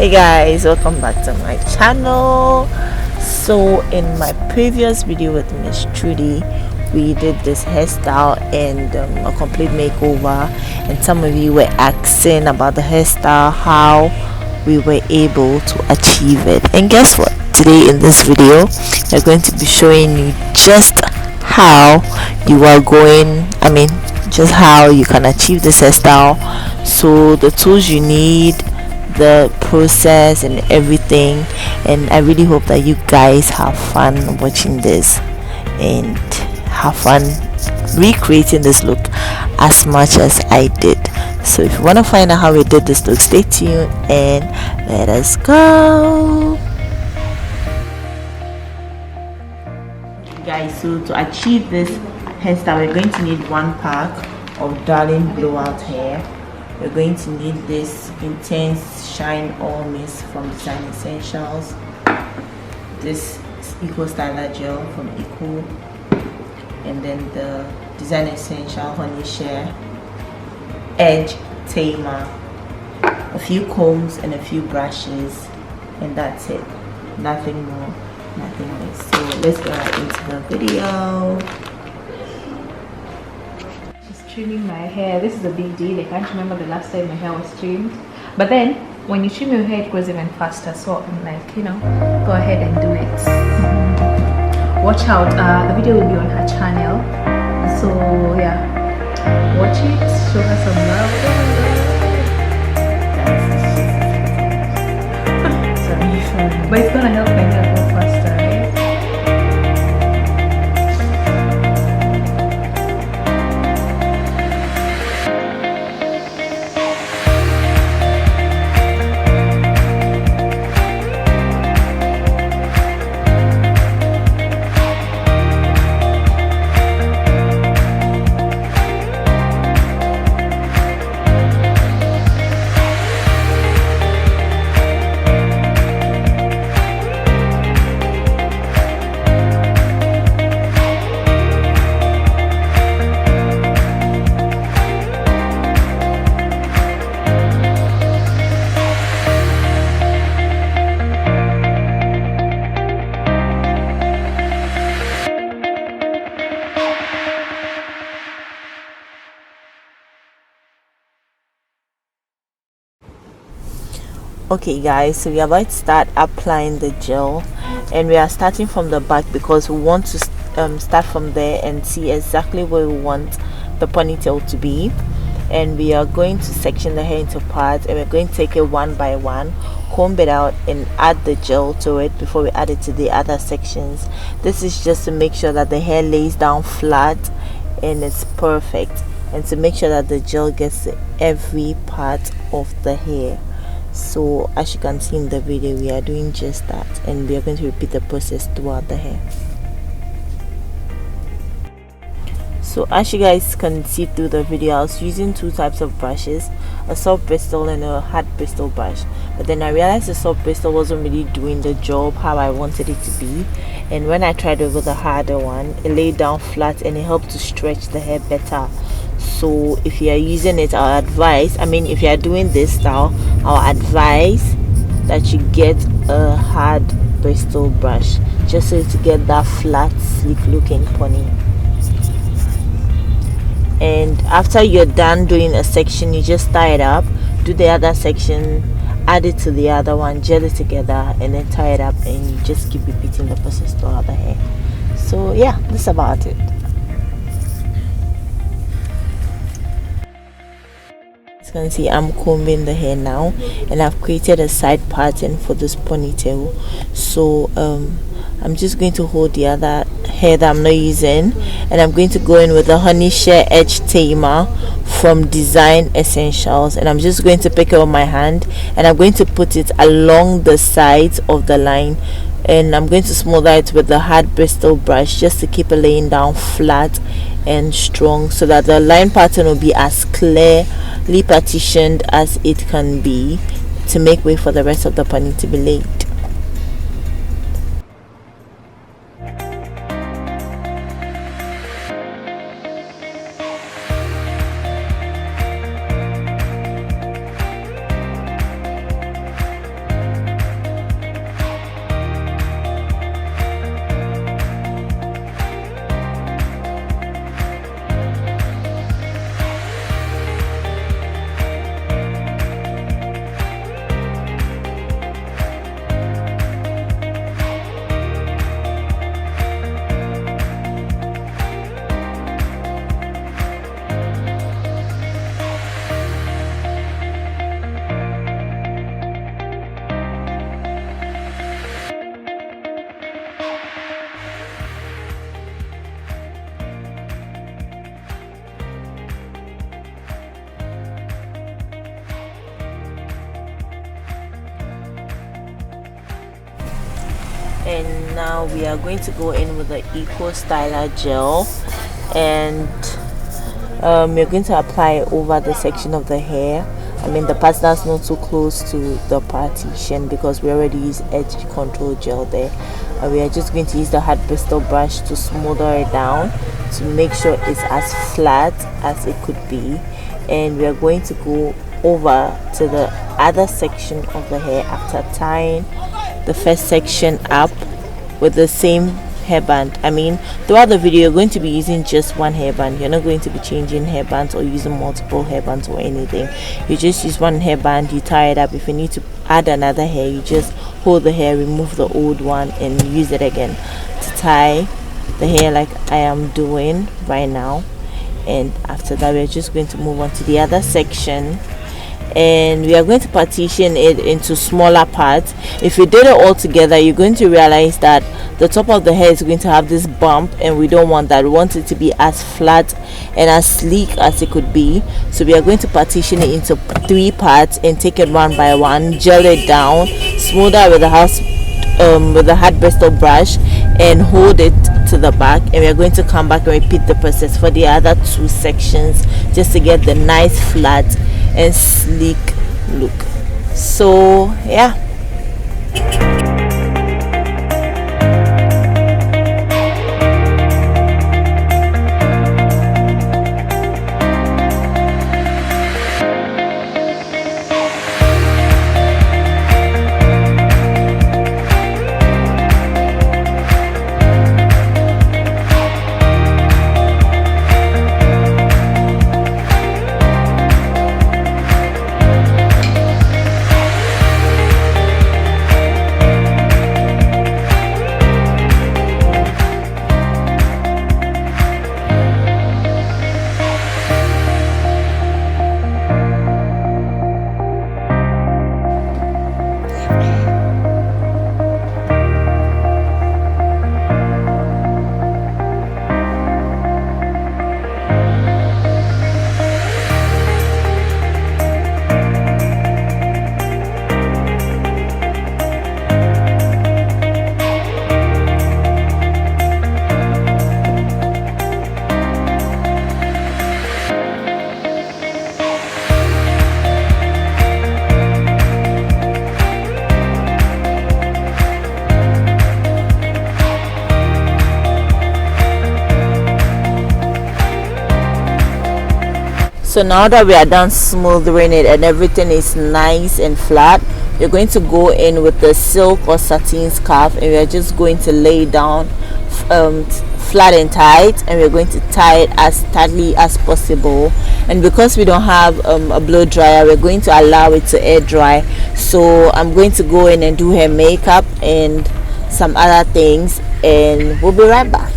Hey guys, welcome back to my channel. So in my previous video with Miss Trudy, we did this hairstyle and a complete makeover, and some of you were asking about the hairstyle, how we were able to achieve it. And guess what, today in this video we're going to be showing you just how you are going, just how you can achieve this hairstyle. So the tools you need, the process and everything, and I really hope that you guys have fun watching this and have fun recreating this look as much as I did. So if you want to find out how we did this look, stay tuned and let us go. Guys, so to achieve this hairstyle, we're going to need one pack of darling blowout hair. We're going to need this intense shine all mist from Design Essentials, this Eco Styler gel from Eco, and then the Design Essential Honey Share Edge Tamer, a few combs and a few brushes, and that's it. Nothing more, nothing less. So let's go right into the video. Trimming my hair. This is a big deal. I can't remember the last time my hair was trimmed, but then when you trim your hair it goes even faster, so I'm like, go ahead and do it. Watch out, the video will be on her channel, so yeah, watch it, show her some love. Sorry, but it's gonna help my hair go faster, right? Okay guys, so we are about to start applying the gel, and we are starting from the back because we want to start from there and see exactly where we want the ponytail to be. And we are going to section the hair into parts, and we're going to take it one by one, comb it out and add the gel to it before we add it to the other sections. This is just to make sure that the hair lays down flat and it's perfect, and to make sure that the gel gets to every part of the hair. So as you can see in the video, we are doing just that, and we are going to repeat the process throughout the hair. So as you guys can see through the video, I was using two types of brushes, a soft bristle and a hard bristle brush, but then I realized the soft bristle wasn't really doing the job how I wanted it to be, and when I tried over the harder one, it laid down flat and it helped to stretch the hair better. So if you are using it, I advise, if you are doing this style, I'll advise that you get a hard bristle brush, just so to get that flat sleek looking pony. And after you're done doing a section, you just tie it up, do the other section, add it to the other one, gel it together, and then tie it up, and you just keep repeating the process throughout the hair. So yeah, that's about it. As you can see, I'm combing the hair now, and I've created a side pattern for this ponytail. So I'm just going to hold the other hair that I'm not using, and I'm going to go in with the Honey Share Edge Tamer from Design Essentials, and I'm just going to pick it up my hand, and I'm going to put it along the sides of the line, and I'm going to smother it with the hard bristle brush just to keep it laying down flat and strong, so that the line pattern will be as clearly partitioned as it can be, to make way for the rest of the pony to be laid. And now we are going to go in with the Eco Styler gel, and we're going to apply it over the section of the hair. I mean the part that's not too close to the partition, because we already use edge control gel there. And we are just going to use the hard bristle brush to smother it down to make sure it's as flat as it could be. And we are going to go over to the other section of the hair after tying the first section up with the same hairband. I mean, throughout the video you're going to be using just one hairband. You're not going to be changing hairbands or using multiple hairbands or anything. You just use one hairband, you tie it up. If you need to add another hair, you just hold the hair, remove the old one, and use it again to tie the hair like I am doing right now. And after that we're just going to move on to the other section, and we are going to partition it into smaller parts. If you did it all together, you're going to realize that the top of the hair is going to have this bump, and we don't want that. We want it to be as flat and as sleek as it could be. So we are going to partition it into 3 parts and take it one by one, gel it down, smooth out with the hard bristle brush, and hold it to the back. And we are going to come back and repeat the process for the other 2 sections, just to get the nice flat and sleek look. So yeah. So now that we are done smoothing it and everything is nice and flat, we're going to go in with the silk or satin scarf, and we're just going to lay it down flat and tight, and we're going to tie it as tightly as possible. And because we don't have a blow dryer, we're going to allow it to air dry. So I'm going to go in and do her makeup and some other things, and we'll be right back.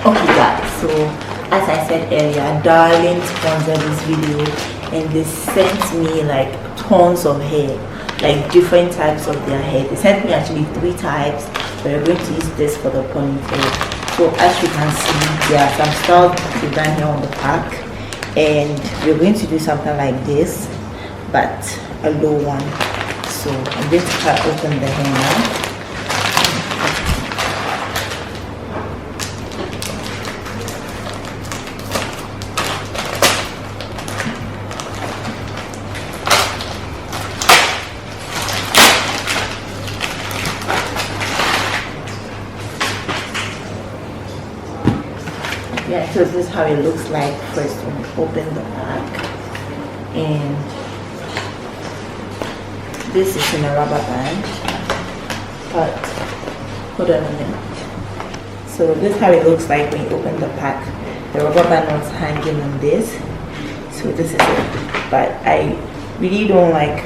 Okay guys, so as I said earlier, darling sponsored this video, and they sent me like tons of hair, like different types of their hair. They sent me actually 3 types, but we're going to use this for the ponytail. So as you can see, there are some stuff we've done here on the pack, and we're going to do something like this, but a low one. So I'm going to cut open the hair now. Yeah, so this is how it looks like first when you open the pack. And this is in a rubber band, but hold on a minute. So this is how it looks like when you open the pack. The rubber band was hanging on this, so this is it. But I really don't like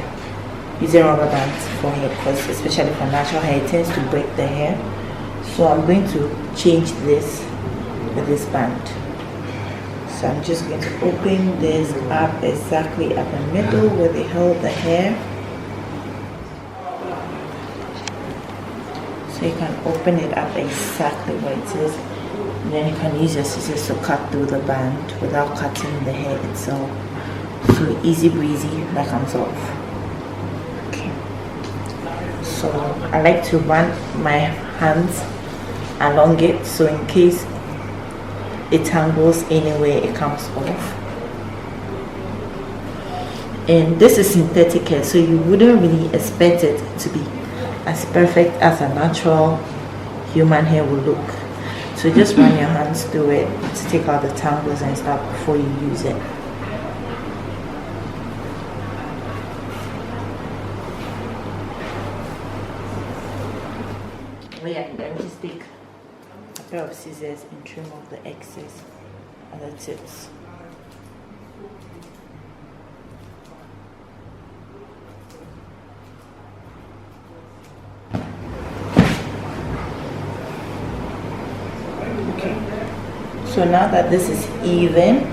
using rubber bands for hair, because especially for natural hair, it tends to break the hair. So I'm going to change this with this band. So I'm just going to open this up exactly at the middle where they hold the hair. So you can open it up exactly where it is, and then you can use your scissors to cut through the band without cutting the hair itself. So easy breezy, that comes off. So I like to run my hands along it, so in case it tangles anywhere, it comes off. And this is synthetic hair, so you wouldn't really expect it to be as perfect as a natural human hair will look. So just run your hands through it to take out the tangles and stuff before you use it. Oh yeah, then just take a pair of scissors and trim off the excess at the tips. So now that this is even,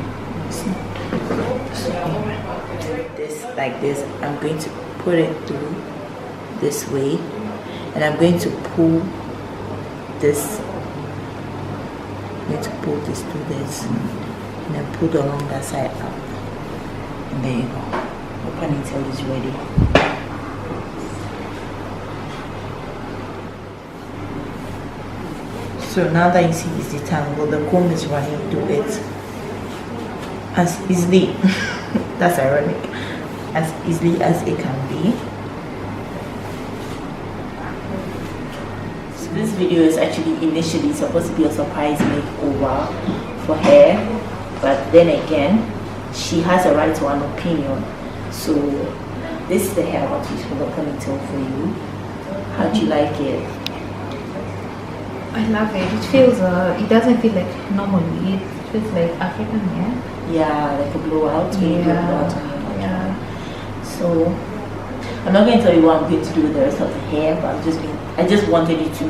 this like this, I'm going to put it through this way, and I'm going to pull this. I'm going to pull this through this, and then pull the longer side up. And there you go. The ponytail is ready. So now that you see this detangle, the comb is running through it as easily, that's ironic, as easily as it can be. So this video is actually initially supposed to be a surprise makeover for her, but then again, she has a right to an opinion. So this is the hair I want to use for the ponytail for you. How do you like it? I love it. It feels, it doesn't feel like normal. It feels like African hair. Yeah, like a blowout. Yeah. So I'm not going to tell you what I'm going to do with the rest of the hair, but I just wanted you to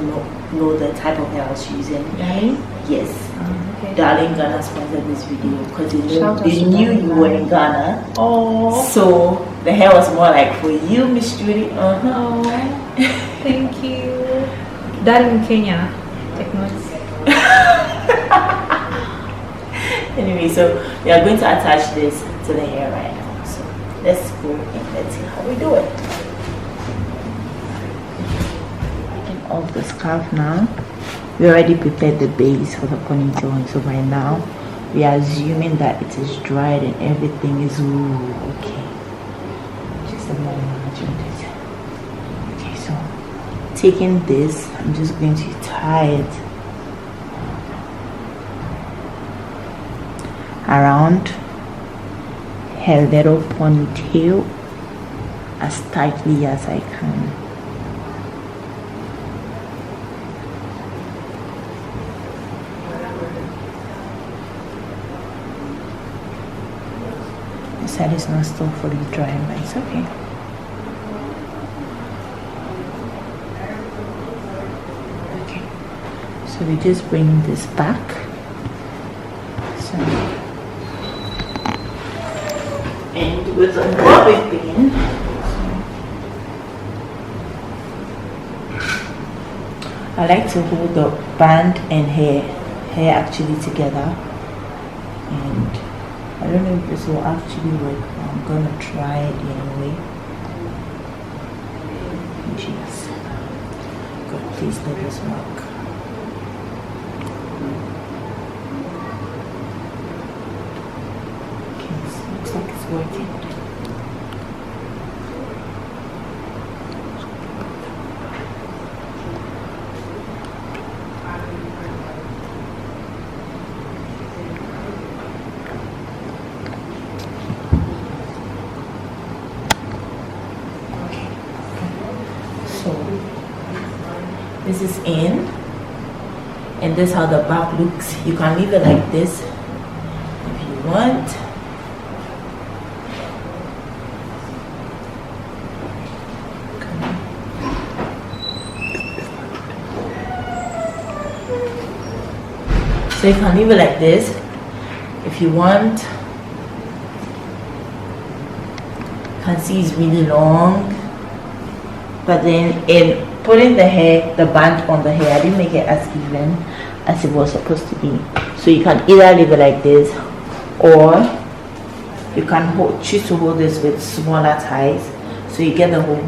know the type of hair I was using. Right? Yes. Okay. Darling Ghana sponsored this video because Shout they knew you were in Ghana. Oh. So the hair was more like for you, Miss Trudy. Oh, thank you. Darling Kenya. Take notes. Anyway, so we are going to attach this to the hair right now. So let's go and let's see how we do it. Taking off the scarf now. We already prepared the base for the ponytail, and so by now we are assuming that it is dried and everything is okay. Just a moment. Okay, so taking this, I'm just going to tie it around her little ponytail as tightly as I can. This side is not still fully dry, but it's okay. So we just bring this back. So, and with a bobby pin, I like to hold the band and hair actually together. And I don't know if this will actually work, but I'm gonna try it anyway. Jeez. God, please let this work. Looks like it's working. Okay. So this is in, and this is how the back looks. You can leave it like this if you want. So you can leave it like this if you want. You can see it's really long, but then in putting the band on the hair, I didn't make it as even as it was supposed to be. So you can either leave it like this, or you can choose to hold this with smaller ties, so you get the whole